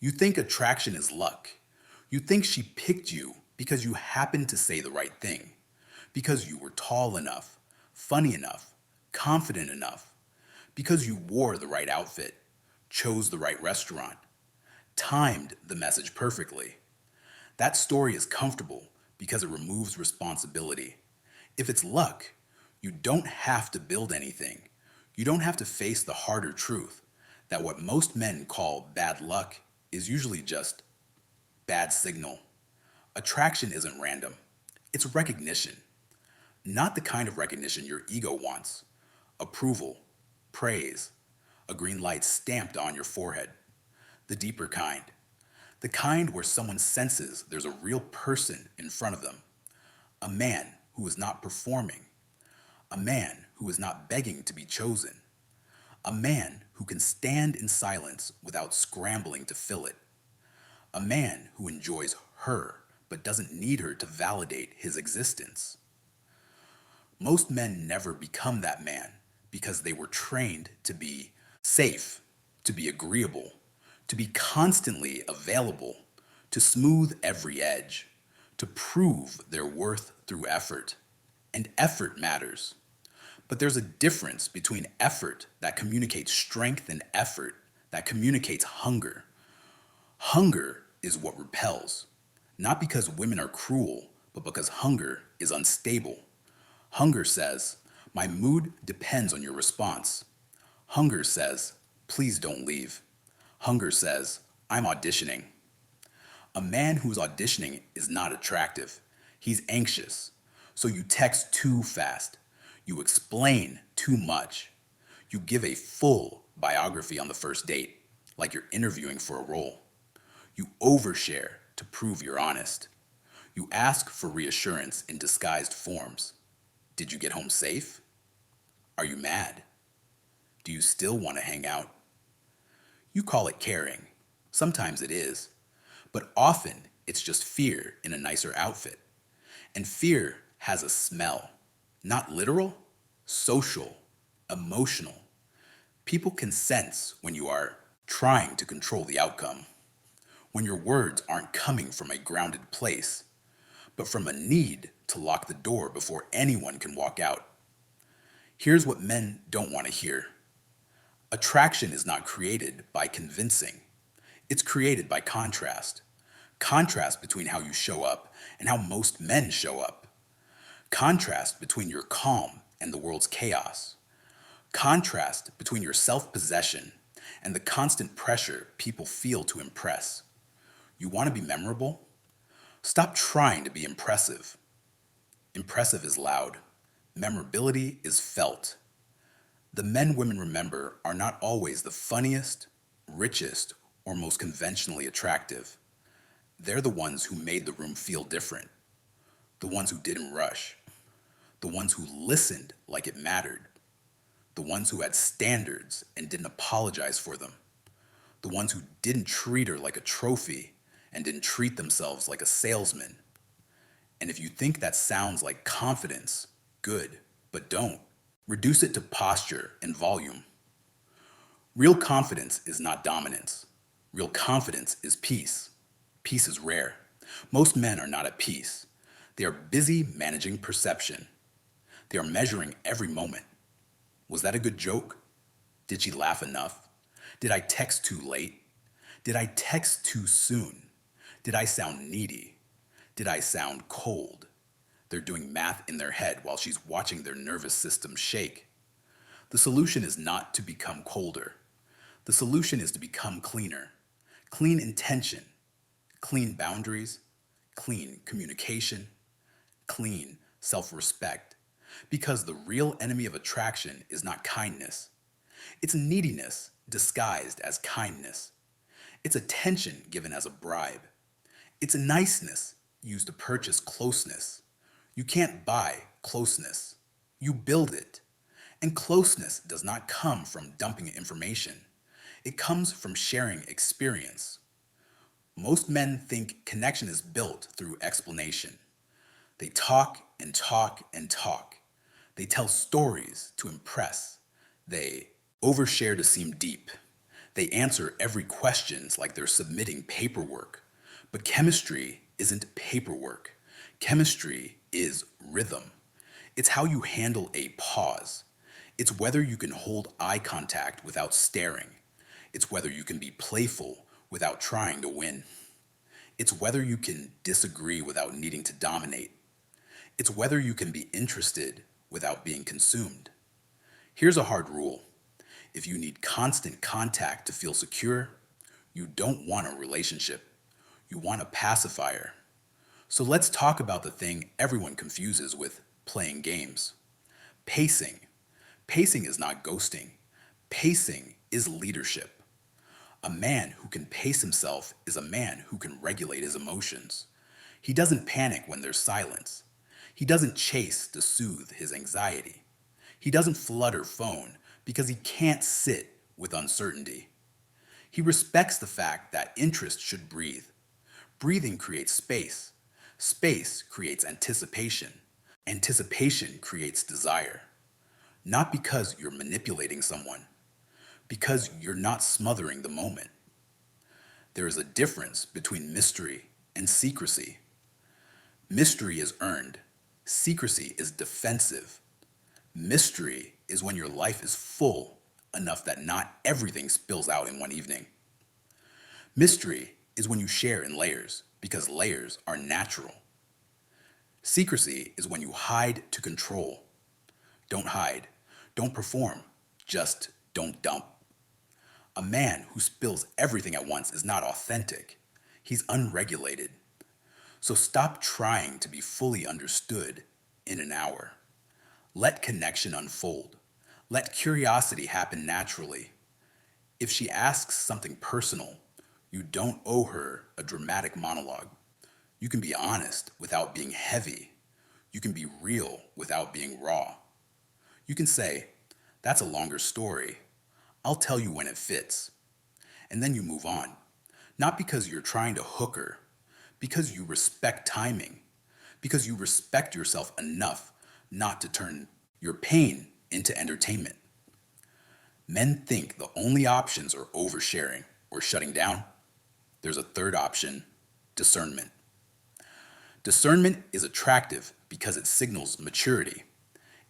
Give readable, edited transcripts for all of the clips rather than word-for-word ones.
You think attraction is luck. You think she picked you because you happened to say the right thing, because you were tall enough, funny enough, confident enough, because you wore the right outfit, chose the right restaurant, timed the message perfectly. That story is comfortable because it removes responsibility. If it's luck, you don't have to build anything. You don't have to face the harder truth that what most men call bad luck is usually just bad signal. Attraction isn't random, it's recognition. Not the kind of recognition your ego wants: approval, praise, a green light stamped on your forehead. The deeper kind. The kind where someone senses there's a real person in front of them. A man who is not performing. A man who is not begging to be chosen. A man who can stand in silence without scrambling to fill it. A man who enjoys her but doesn't need her to validate his existence. Most men never become that man because they were trained to be safe, to be agreeable, to be constantly available, to smooth every edge, to prove their worth through effort. And effort matters. But there's a difference between effort that communicates strength and effort that communicates hunger. Hunger is what repels, not because women are cruel, but because hunger is unstable. Hunger says, my mood depends on your response. Hunger says, please don't leave. Hunger says, I'm auditioning. A man who's auditioning is not attractive. He's anxious. So you text too fast. You explain too much. You give a full biography on the first date, like you're interviewing for a role. You overshare to prove you're honest. You ask for reassurance in disguised forms. Did you get home safe? Are you mad? Do you still want to hang out? You call it caring. Sometimes it is. But often it's just fear in a nicer outfit. And fear has a smell. Not literal, social, emotional. People can sense when you are trying to control the outcome, when your words aren't coming from a grounded place, but from a need to lock the door before anyone can walk out. Here's what men don't want to hear. Attraction is not created by convincing. It's created by contrast. Contrast between how you show up and how most men show up. Contrast between your calm and the world's chaos. Contrast between your self-possession and the constant pressure people feel to impress. You want to be memorable? Stop trying to be impressive. Impressive is loud. Memorability is felt. The men women remember are not always the funniest, richest, or most conventionally attractive. They're the ones who made the room feel different. The ones who didn't rush. The ones who listened like it mattered. The ones who had standards and didn't apologize for them. The ones who didn't treat her like a trophy and didn't treat themselves like a salesman. And if you think that sounds like confidence, good, but don't. Reduce it to posture and volume. Real confidence is not dominance. Real confidence is peace. Peace is rare. Most men are not at peace. They are busy managing perception. They are measuring every moment. Was that a good joke? Did she laugh enough? Did I text too late? Did I text too soon? Did I sound needy? Did I sound cold? They're doing math in their head while she's watching their nervous system shake. The solution is not to become colder. The solution is to become cleaner. Clean intention, clean boundaries, clean communication, clean self-respect. Because the real enemy of attraction is not kindness. It's neediness disguised as kindness. It's attention given as a bribe. It's niceness used to purchase closeness. You can't buy closeness. You build it. And closeness does not come from dumping information. It comes from sharing experience. Most men think connection is built through explanation. They talk and talk and talk. They tell stories to impress. They overshare to seem deep. They answer every question like they're submitting paperwork. But chemistry isn't paperwork. Chemistry is rhythm. It's how you handle a pause. It's whether you can hold eye contact without staring. It's whether you can be playful without trying to win. It's whether you can disagree without needing to dominate. It's whether you can be interested without being consumed. Here's a hard rule. If you need constant contact to feel secure, you don't want a relationship. You want a pacifier. So let's talk about the thing everyone confuses with playing games. Pacing. Pacing is not ghosting. Pacing is leadership. A man who can pace himself is a man who can regulate his emotions. He doesn't panic when there's silence. He doesn't chase to soothe his anxiety. He doesn't flutter phone because he can't sit with uncertainty. He respects the fact that interest should breathe. Breathing creates space. Space creates anticipation. Anticipation creates desire. Not because you're manipulating someone, because you're not smothering the moment. There is a difference between mystery and secrecy. Mystery is earned. Secrecy is defensive. Mystery is when your life is full enough that not everything spills out in one evening. Mystery is when you share in layers because layers are natural. Secrecy is when you hide to control. Don't hide. Don't perform. Just don't dump. A man who spills everything at once is not authentic. He's unregulated. So stop trying to be fully understood in an hour. Let connection unfold. Let curiosity happen naturally. If she asks something personal, you don't owe her a dramatic monologue. You can be honest without being heavy. You can be real without being raw. You can say, "That's a longer story. I'll tell you when it fits." And then you move on. Not because you're trying to hook her, because you respect timing, because you respect yourself enough not to turn your pain into entertainment. Men think the only options are oversharing or shutting down. There's a third option: discernment. Discernment is attractive because it signals maturity.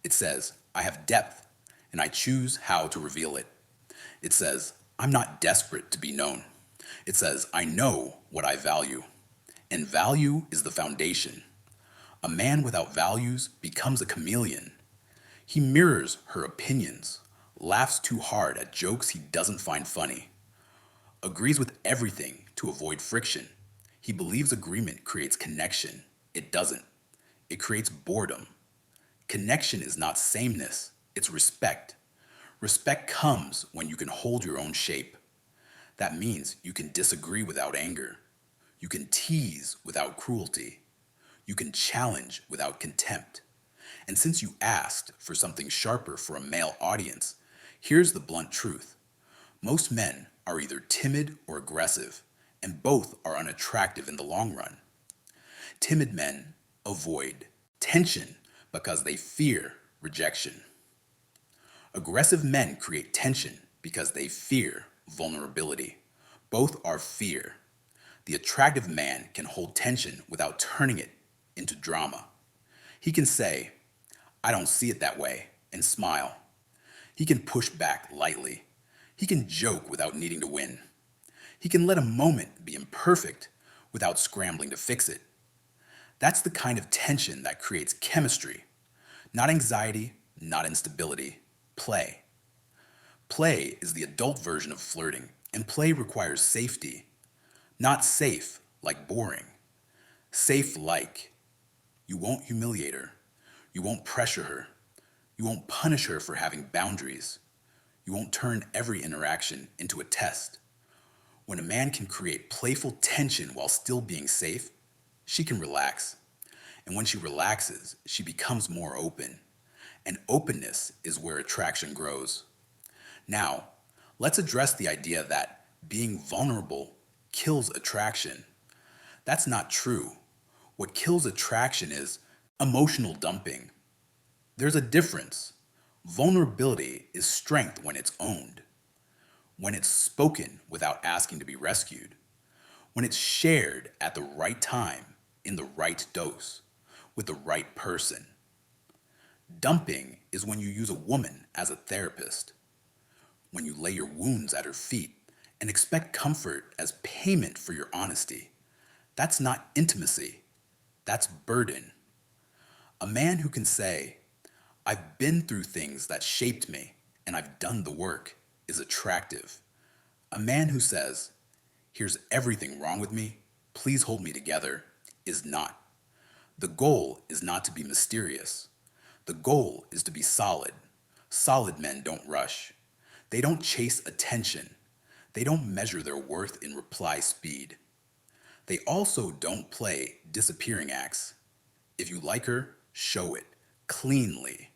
It says, I have depth, and I choose how to reveal it. It says, I'm not desperate to be known. It says, I know what I value. And value is the foundation. A man without values becomes a chameleon. He mirrors her opinions, laughs too hard at jokes he doesn't find funny, agrees with everything to avoid friction. He believes agreement creates connection. It doesn't. It creates boredom. Connection is not sameness, it's respect. Respect comes when you can hold your own shape. That means you can disagree without anger. You can tease without cruelty. You can challenge without contempt. And since you asked for something sharper for a male audience, here's the blunt truth. Most men are either timid or aggressive, and both are unattractive in the long run. Timid men avoid tension because they fear rejection. Aggressive men create tension because they fear vulnerability. Both are fear. The attractive man can hold tension without turning it into drama. He can say, I don't see it that way, and smile. He can push back lightly. He can joke without needing to win. He can let a moment be imperfect without scrambling to fix it. That's the kind of tension that creates chemistry. Not anxiety, not instability. Play. Play is the adult version of flirting, and play requires safety. Not safe, like boring. Safe like. You won't humiliate her. You won't pressure her. You won't punish her for having boundaries. You won't turn every interaction into a test. When a man can create playful tension while still being safe, she can relax. And when she relaxes, she becomes more open. And openness is where attraction grows. Now, let's address the idea that being vulnerable kills attraction. That's not true. What kills attraction is emotional dumping. There's a difference. Vulnerability is strength when it's owned. when it's spoken without asking to be rescued, when it's shared at the right time, in the right dose, with the right person. Dumping is when you use a woman as a therapist, when you lay your wounds at her feet and expect comfort as payment for your honesty. That's not intimacy, that's burden. A man who can say, I've been through things that shaped me and I've done the work, is attractive. A man who says, here's everything wrong with me, please hold me together, is not. The goal is not to be mysterious. The goal is to be solid. Solid men don't rush. They don't chase attention. They don't measure their worth in reply speed. They also don't play disappearing acts. If you like her, show it, cleanly.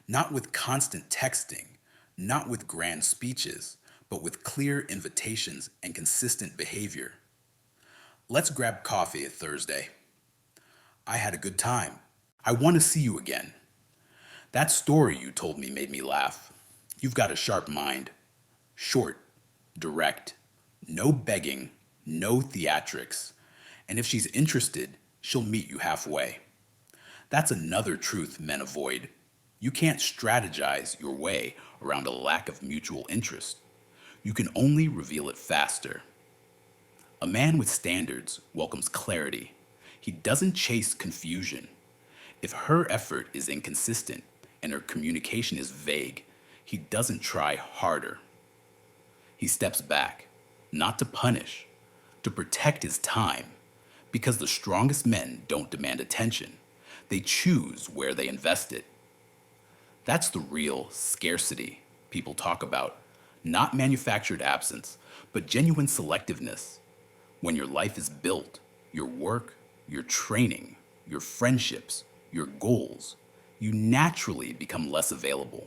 Not with constant texting, not with grand speeches, but with clear invitations and consistent behavior. Let's grab coffee at Thursday. I had a good time. I want to see you again. That story you told me made me laugh. You've got a sharp mind. Short, direct, no begging, no theatrics. And if she's interested, she'll meet you halfway. That's another truth men avoid. You can't strategize your way around a lack of mutual interest. You can only reveal it faster. A man with standards welcomes clarity. He doesn't chase confusion. If her effort is inconsistent and her communication is vague, he doesn't try harder. He steps back, not to punish, to protect his time, because the strongest men don't demand attention. They choose where they invest it. That's the real scarcity people talk about, not manufactured absence, but genuine selectiveness. When your life is built, your work, your training, your friendships, your goals, you naturally become less available.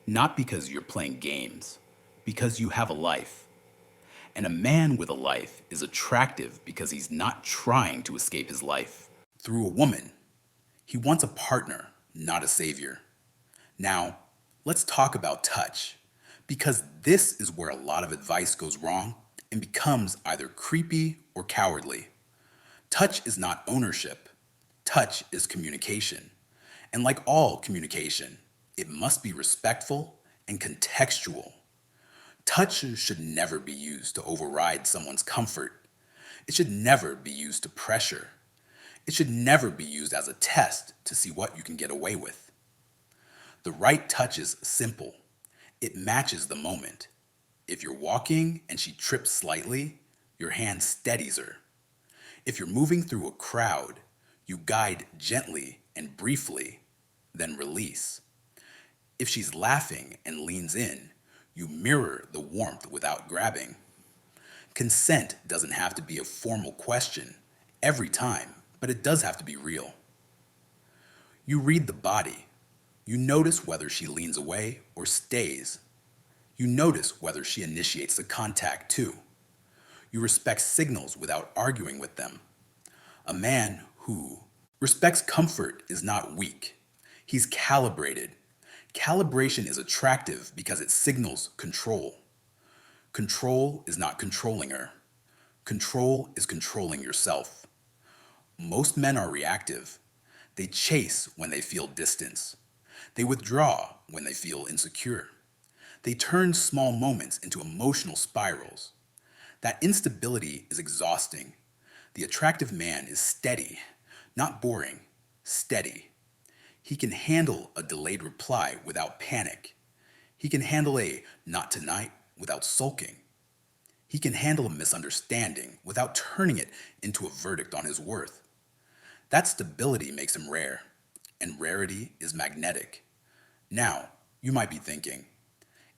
Not because you're playing games, because you have a life. And a man with a life is attractive because he's not trying to escape his life through a woman. He wants a partner, not a savior. Now, let's talk about touch, because this is where a lot of advice goes wrong and becomes either creepy or cowardly. Touch is not ownership. Touch is communication. And like all communication, it must be respectful and contextual. Touch should never be used to override someone's comfort. It should never be used to pressure. It should never be used as a test to see what you can get away with. The right touch is simple. It matches the moment. If you're walking and she trips slightly, your hand steadies her. If you're moving through a crowd, you guide gently and briefly, then release. If she's laughing and leans in, you mirror the warmth without grabbing. Consent doesn't have to be a formal question every time, but it does have to be real. You read the body. You notice whether she leans away or stays. You notice whether she initiates the contact too. You respect signals without arguing with them. A man who respects comfort is not weak. He's calibrated. Calibration is attractive because it signals control. Control is not controlling her. Control is controlling yourself. Most men are reactive. They chase when they feel distance. They withdraw when they feel insecure. They turn small moments into emotional spirals. That instability is exhausting. The attractive man is steady, not boring, steady. He can handle a delayed reply without panic. He can handle a not tonight without sulking. He can handle a misunderstanding without turning it into a verdict on his worth. That stability makes him rare, and rarity is magnetic. Now, you might be thinking,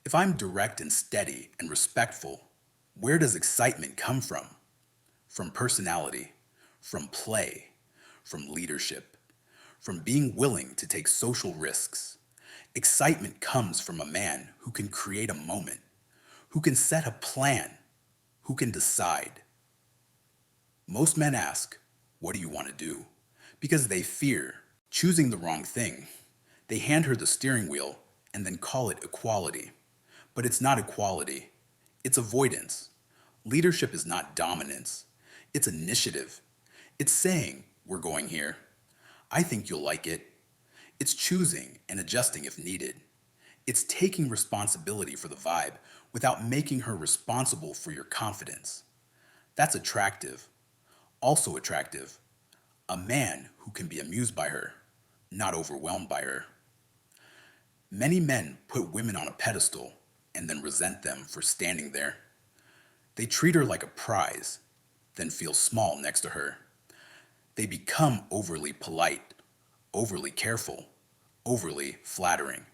if I'm direct and steady and respectful, where does excitement come from? From personality, from play, from leadership, from being willing to take social risks. Excitement comes from a man who can create a moment, who can set a plan, who can decide. Most men ask, what do you want to do? Because they fear choosing the wrong thing. They hand her the steering wheel and then call it equality. But it's not equality, it's avoidance. Leadership is not dominance, it's initiative. It's saying, we're going here. I think you'll like it. It's choosing and adjusting if needed. It's taking responsibility for the vibe without making her responsible for your confidence. That's attractive. Also attractive, a man who can be amused by her, not overwhelmed by her. Many men put women on a pedestal and then resent them for standing there. They treat her like a prize, then feel small next to her. They become overly polite, overly careful, overly flattering.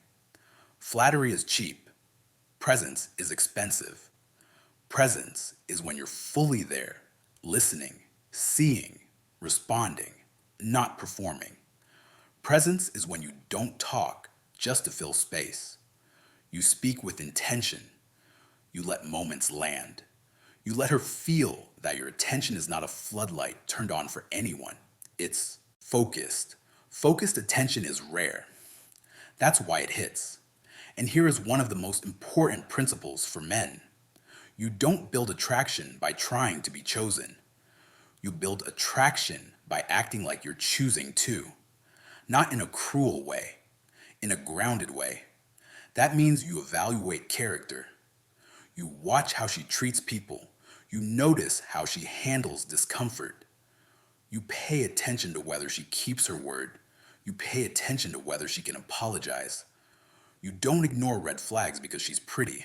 Flattery is cheap. Presence is expensive. Presence is when you're fully there, listening, seeing, responding, not performing. Presence is when you don't talk just to fill space. You speak with intention. You let moments land. You let her feel that your attention is not a floodlight turned on for anyone. It's focused. Focused attention is rare. That's why it hits. And here is one of the most important principles for men. You don't build attraction by trying to be chosen. You build attraction by acting like you're choosing to. Not in a cruel way, in a grounded way. That means you evaluate character. You watch how she treats people. You notice how she handles discomfort. You pay attention to whether she keeps her word. You pay attention to whether she can apologize. You don't ignore red flags because she's pretty.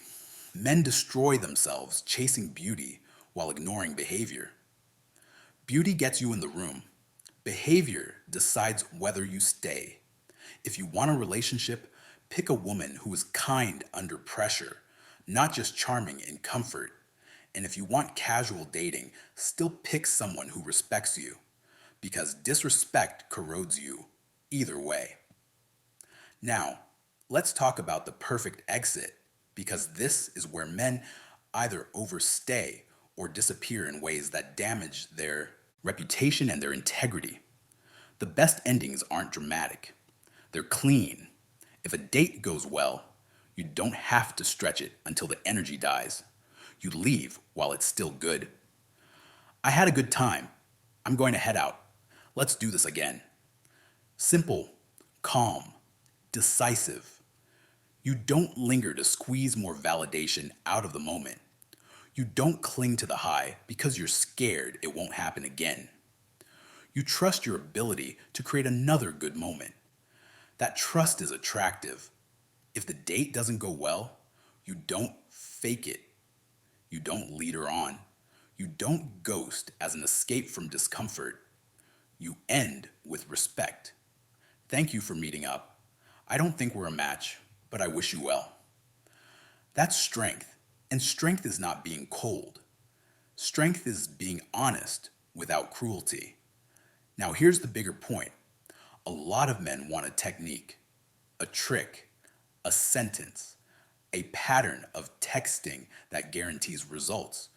Men destroy themselves chasing beauty while ignoring behavior. Beauty gets you in the room. Behavior decides whether you stay. If you want a relationship, pick a woman who is kind under pressure, not just charming in comfort. And if you want casual dating, still pick someone who respects you, because disrespect corrodes you either way. Now, let's talk about the perfect exit, because this is where men either overstay or disappear in ways that damage their reputation and their integrity. The best endings aren't dramatic. They're clean. If a date goes well, you don't have to stretch it until the energy dies. You leave while it's still good. I had a good time. I'm going to head out. Let's do this again. Simple, calm, decisive. You don't linger to squeeze more validation out of the moment. You don't cling to the high because you're scared it won't happen again. You trust your ability to create another good moment. That trust is attractive. If the date doesn't go well, you don't fake it. You don't lead her on. You don't ghost as an escape from discomfort. You end with respect. Thank you for meeting up. I don't think we're a match, but I wish you well. That's strength, and strength is not being cold. Strength is being honest without cruelty. Now here's the bigger point. A lot of men want a technique, a trick, a sentence, a pattern of texting that guarantees results.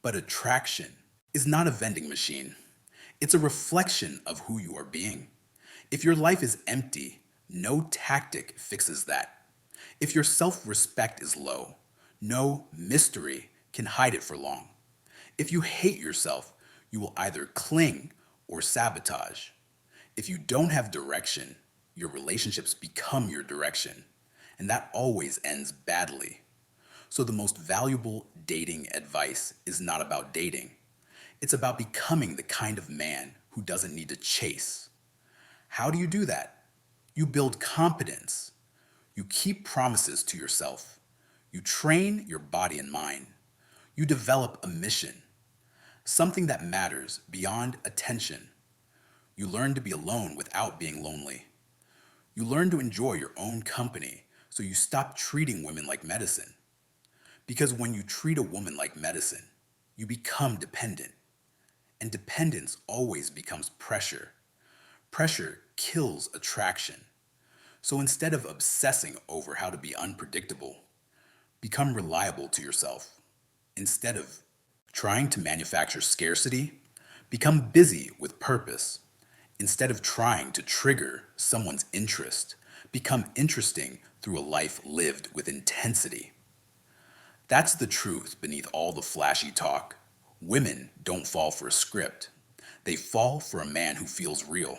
But attraction is not a vending machine. It's a reflection of who you are being. If your life is empty, no tactic fixes that. If your self-respect is low, no mystery can hide it for long. If you hate yourself, you will either cling or sabotage. If you don't have direction, your relationships become your direction, and that always ends badly. So the most valuable dating advice is not about dating. It's about becoming the kind of man who doesn't need to chase. How do you do that? You build competence. You keep promises to yourself. You train your body and mind. You develop a mission, something that matters beyond attention. You learn to be alone without being lonely. You learn to enjoy your own company, so you stop treating women like medicine. Because when you treat a woman like medicine, you become dependent. And dependence always becomes pressure. Pressure kills attraction. So instead of obsessing over how to be unpredictable, become reliable to yourself. Instead of trying to manufacture scarcity, become busy with purpose. Instead of trying to trigger someone's interest, become interesting through a life lived with intensity. That's the truth beneath all the flashy talk. Women don't fall for a script. They fall for a man who feels real.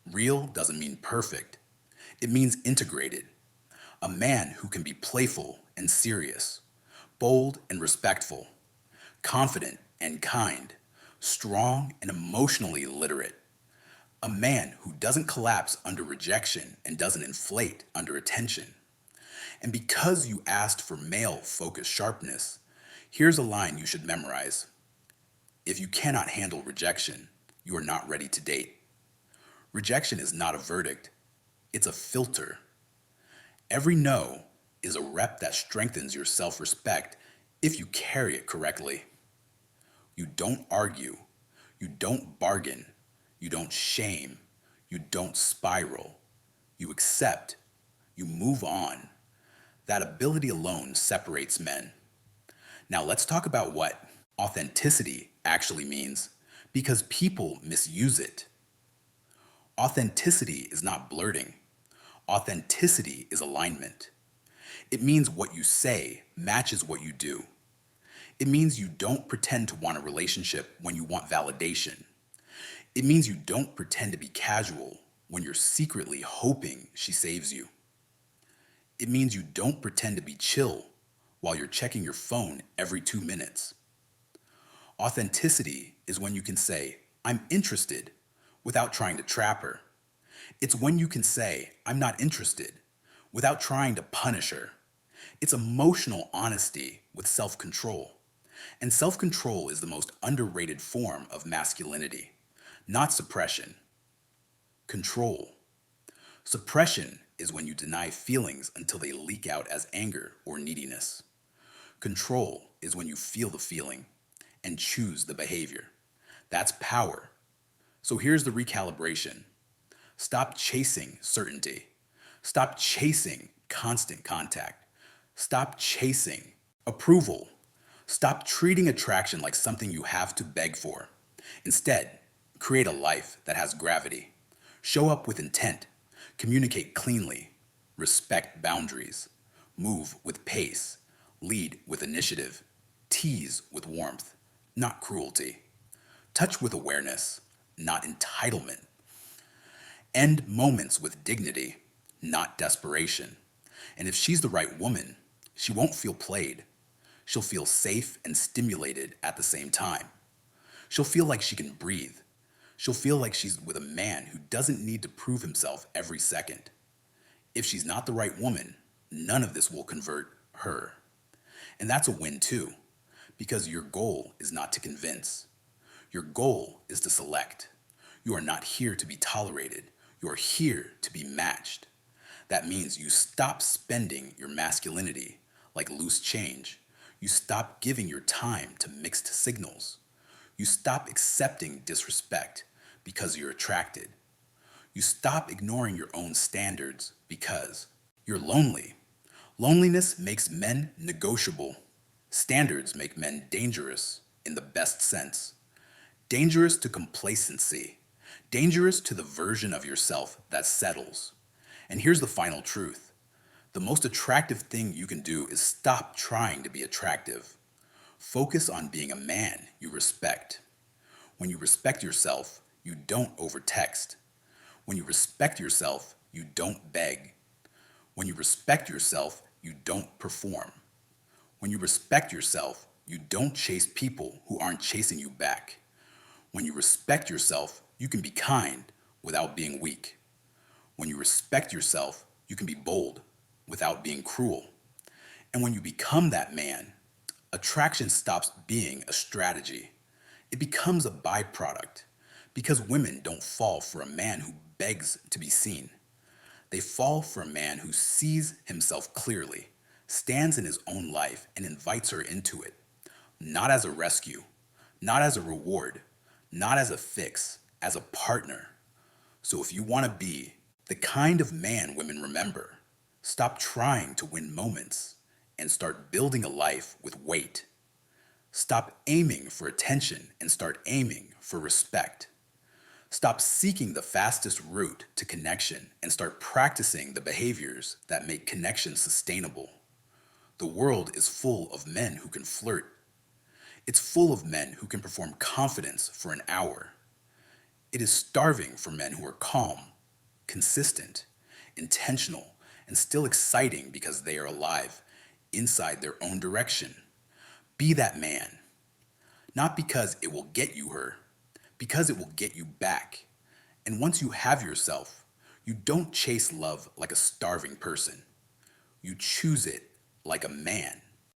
Real doesn't mean perfect. It means integrated. A man who can be playful and serious, bold and respectful, confident and kind, strong and emotionally literate. A man who doesn't collapse under rejection and doesn't inflate under attention. And because you asked for male focused sharpness, here's a line you should memorize. If you cannot handle rejection, you are not ready to date. Rejection is not a verdict, it's a filter. Every no is a rep that strengthens your self respect if you carry it correctly. You don't argue, you don't bargain, you don't shame, you don't spiral. You accept, you move on. That ability alone separates men. Now let's talk about what authenticity actually means, because people misuse it. Authenticity is not blurting. Authenticity is alignment. It means what you say matches what you do. It means you don't pretend to want a relationship when you want validation. It means you don't pretend to be casual when you're secretly hoping she saves you. It means you don't pretend to be chill while you're checking your phone every 2 minutes. Authenticity is when you can say, I'm interested, without trying to trap her. It's when you can say, I'm not interested, without trying to punish her. It's emotional honesty with self-control. And self-control is the most underrated form of masculinity, not suppression. Control. Suppression is when you deny feelings until they leak out as anger or neediness. Control is when you feel the feeling and choose the behavior. That's power. So here's the recalibration. Stop chasing certainty. Stop chasing constant contact. Stop chasing approval. Stop treating attraction like something you have to beg for. Instead, create a life that has gravity. Show up with intent. Communicate cleanly. Respect boundaries. Move with pace. Lead with initiative. Tease with warmth, not cruelty. Touch with awareness, not entitlement. End moments with dignity, not desperation. And if she's the right woman, she won't feel played. She'll feel safe and stimulated at the same time. She'll feel like she can breathe. She'll feel like she's with a man who doesn't need to prove himself every second. If she's not the right woman, none of this will convert her. And that's a win too, because your goal is not to convince. Your goal is to select. You are not here to be tolerated. You are here to be matched. That means you stop spending your masculinity like loose change. You stop giving your time to mixed signals. You stop accepting disrespect because you're attracted. You stop ignoring your own standards because you're lonely. Loneliness makes men negotiable. Standards make men dangerous in the best sense. Dangerous to complacency. Dangerous to the version of yourself that settles. And here's the final truth. The most attractive thing you can do is stop trying to be attractive. Focus on being a man you respect. When you respect yourself, you don't overtext. When you respect yourself, you don't beg. When you respect yourself, you don't perform. When you respect yourself, you don't chase people who aren't chasing you back. When you respect yourself, you can be kind without being weak. When you respect yourself, you can be bold without being cruel. And when you become that man, attraction stops being a strategy. It becomes a byproduct, because women don't fall for a man who begs to be seen. They fall for a man who sees himself clearly, stands in his own life, and invites her into it. Not as a rescue, not as a reward, not as a fix, as a partner. So if you want to be the kind of man women remember, stop trying to win moments and start building a life with weight. Stop aiming for attention and start aiming for respect. Stop seeking the fastest route to connection and start practicing the behaviors that make connection sustainable. The world is full of men who can flirt. It's full of men who can perform confidence for an hour. It is starving for men who are calm, consistent, intentional, and still exciting because they are alive inside their own direction. Be that man. Not because it will get you her, because it will get you back. And once you have yourself, you don't chase love like a starving person. You choose it like a man.